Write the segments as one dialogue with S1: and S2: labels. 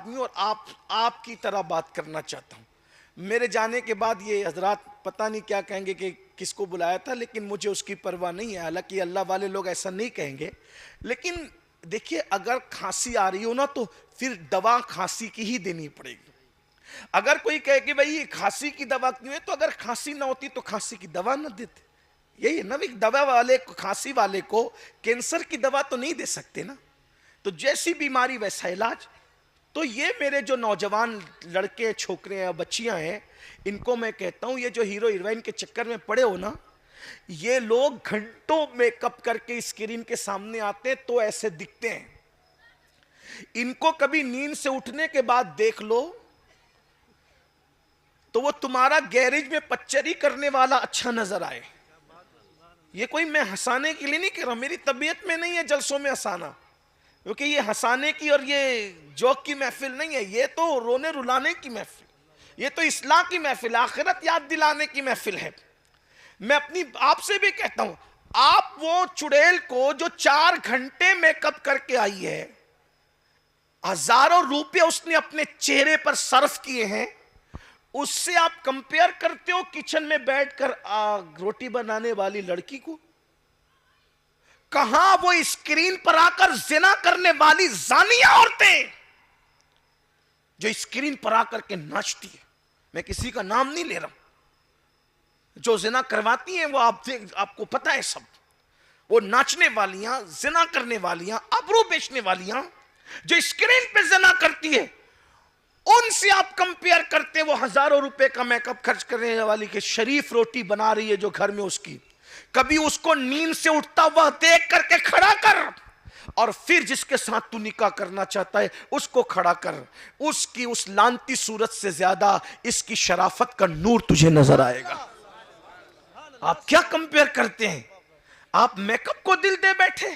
S1: آدمی اور آپ کی طرح بات کرنا چاہتا ہوں. میرے جانے کے بعد یہ حضرات پتہ نہیں کیا کہیں گے کہ کس کو بلایا تھا، لیکن مجھے اس کی پرواہ نہیں ہے. حالانکہ اللہ والے لوگ ایسا نہیں کہیں گے. لیکن دیکھیے اگر کھانسی آ رہی ہو نا تو پھر دوا کھانسی کی ہی دینی پڑے گی. اگر کوئی کہے کہ بھئی کھانسی کی دوا کیوں ہے، تو اگر کھانسی نہ ہوتی تو کھانسی کی دوا نہ دیتے. یہی ہے نا، دوا والے کو، کھانسی والے کو کینسر کی دوا تو نہیں دے سکتے نا. تو جیسی بیماری ویسا علاج. تو یہ میرے جو نوجوان لڑکے چھوکرے ہیں بچیاں ہیں، ان کو میں کہتا ہوں یہ جو ہیرو ہیروئن کے چکر میں پڑے ہو نا، یہ لوگ گھنٹوں میک اپ کر کے اسکرین کے سامنے آتے ہیں تو ایسے دکھتے ہیں. ان کو کبھی نیند سے اٹھنے کے بعد دیکھ لو تو وہ تمہارا گیریج میں پچری کرنے والا اچھا نظر آئے. یہ کوئی میں ہنسانے کے لیے نہیں کہہ رہا، میری طبیعت میں نہیں ہے جلسوں میں ہنسانا، کیونکہ یہ ہنسانے کی اور یہ جوک کی محفل نہیں ہے. یہ تو رونے رلانے کی محفل، یہ تو اصلاح کی محفل، آخرت یاد دلانے کی محفل ہے. میں اپنی آپ سے بھی کہتا ہوں، آپ وہ چڑیل کو جو 4 گھنٹے میک اپ کر کے آئی ہے، ہزاروں روپے اس نے اپنے چہرے پر صرف کیے ہیں، اس سے آپ کمپیئر کرتے ہو کچن میں بیٹھ کر روٹی بنانے والی لڑکی کو؟ کہاں وہ اسکرین پر آ کر زنا کرنے والی زانیہ عورتیں جو اسکرین پر آ کر کے ناچتی ہے. میں کسی کا نام نہیں لے رہا ہوں. جو زنا کرواتی ہیں وہ آپ کو پتہ ہے سب. وہ ناچنے والیاں، زنا کرنے والیاں، ابرو بیچنے والیاں جو اسکرین پہ زنا کرتی ہے، ان سے آپ کمپیئر کرتے وہ ہزاروں روپے کا میک اپ خرچ کرنے والی کہ شریف روٹی بنا رہی ہے جو گھر میں اس کی. کبھی اس کو نیند سے اٹھتا ہوا دیکھ کر کے کھڑا کر، اور پھر جس کے ساتھ تو نکاح کرنا چاہتا ہے اس کو کھڑا کر. اس کی اس لانتی صورت سے زیادہ اس کی شرافت کا نور تجھے نظر آئے گا. آپ کیا کمپیئر کرتے ہیں؟ آپ میک اپ کو دل دے بیٹھے.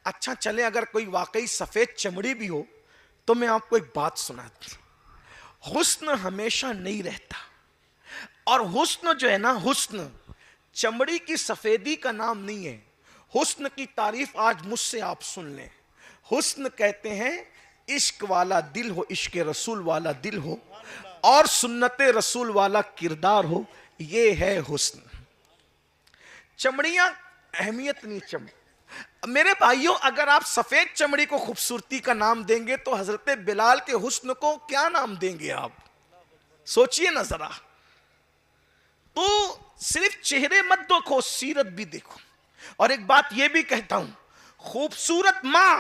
S1: اچھا چلیں اگر کوئی واقعی سفید چمڑی بھی ہو تو میں آپ کو ایک بات سناتا ہوں. حسن ہمیشہ نہیں رہتا، اور حسن جو ہے نا، حسن چمڑی کی سفیدی کا نام نہیں ہے. حسن کی تعریف آج مجھ سے آپ سن لیں. حسن کہتے ہیں عشق والا دل ہو، عشق رسول والا دل ہو، اور سنت رسول والا کردار ہو، یہ ہے حسن. چمڑیاں اہمیت نہیں. چمڑی میرے بھائیوں، اگر آپ سفید چمڑی کو خوبصورتی کا نام دیں گے تو حضرت بلال کے حسن کو کیا نام دیں گے آپ؟ سوچئے نا ذرا. تو صرف چہرے مت دیکھو، سیرت بھی دیکھو. اور ایک بات یہ بھی کہتا ہوں، خوبصورت ماں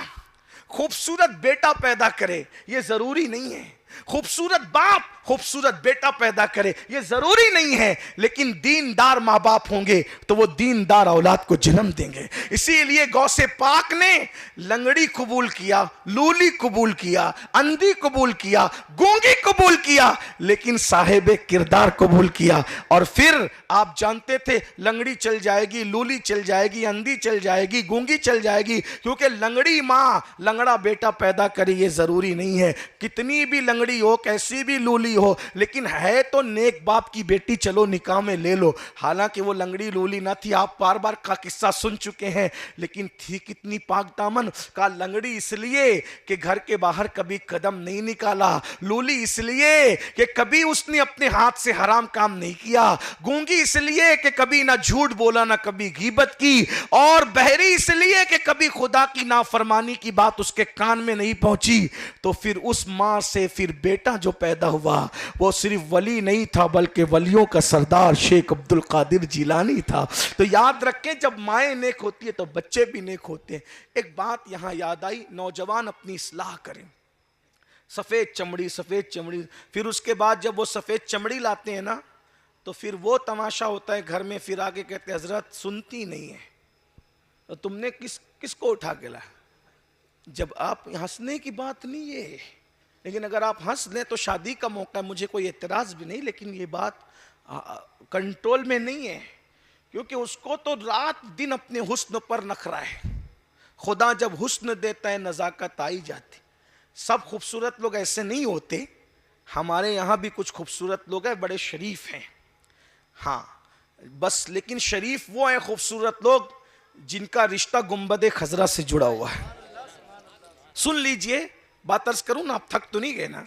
S1: خوبصورت بیٹا پیدا کرے یہ ضروری نہیں ہے. خوبصورت باپ خوبصورت بیٹا پیدا کرے یہ ضروری نہیں ہے. لیکن دیندار ماں باپ ہوں گے تو وہ دیندار اولاد کو جنم دیں گے. اسی لیے غوث پاک نے لنگڑی قبول کیا، لولی قبول کیا، اندھی قبول کیا، گونگی قبول کیا، لیکن صاحب کردار قبول کیا. اور پھر آپ جانتے تھے لنگڑی چل جائے گی، لولی چل جائے گی، اندھی چل جائے گی، گونگی چل جائے گی، کیونکہ لنگڑی ماں لنگڑا بیٹا پیدا کرے یہ ضروری نہیں ہے. کتنی بھی لنگڑی ہو، کیسی بھی لولی ہو، لیکن ہے تو نیک باپ کی بیٹی، چلو نکاح میں لے لو. حالانکہ وہ لنگڑی لولی نہ تھی، آپ بار بار کا قصہ سن چکے ہیں، لیکن تھی کتنی پاک دامن. کا لنگڑی اس لیے کہ گھر کے باہر کبھی قدم نہیں نکالا، لولی اس لیے کہ کبھی اس نے اپنے ہاتھ سے حرام کام نہیں کیا، گونگی اس لیے کہ کبھی نہ جھوٹ بولا نہ کبھی غیبت کی، اور بہری اس لیے کہ کبھی خدا کی نافرمانی کی بات اس کے کان میں نہیں پہنچی. تو پھر اس ماں سے پھر بیٹا جو پیدا ہوا وہ صرف ولی نہیں تھا بلکہ ولیوں کا سردار شیخ عبد القادر جیلانی تھا. تو یاد رکھیں جب مائیں نیک ہوتی ہے تو بچے بھی نیک ہوتے ہیں. ایک بات یہاں یاد آئی، نوجوان اپنی اصلاح کریں. سفید چمڑی، سفید چمڑی. پھر اس کے بعد جب وہ سفید چمڑی لاتے ہیں نا تو پھر وہ تماشا ہوتا ہے گھر میں. پھر آگے کہتے ہیں حضرت سنتی نہیں ہے تو تم نے کس کو اٹھا کے لایا؟ جب آپ ہنسنے کی بات نہیں ہے، لیکن اگر آپ ہنس لیں تو شادی کا موقع ہے، مجھے کوئی اعتراض بھی نہیں، لیکن یہ بات کنٹرول میں نہیں ہے، کیونکہ اس کو تو رات دن اپنے حسن پر نخرا ہے. خدا جب حسن دیتا ہے نزاکت آئی جاتی. سب خوبصورت لوگ ایسے نہیں ہوتے، ہمارے یہاں بھی کچھ خوبصورت لوگ ہیں، بڑے شریف ہیں، ہاں بس. لیکن شریف وہ ہیں خوبصورت لوگ جن کا رشتہ گنبد خضرا سے جڑا ہوا ہے. سن لیجئے، بات عرض کروں نا، آپ تھک تو نہیں گئے نا؟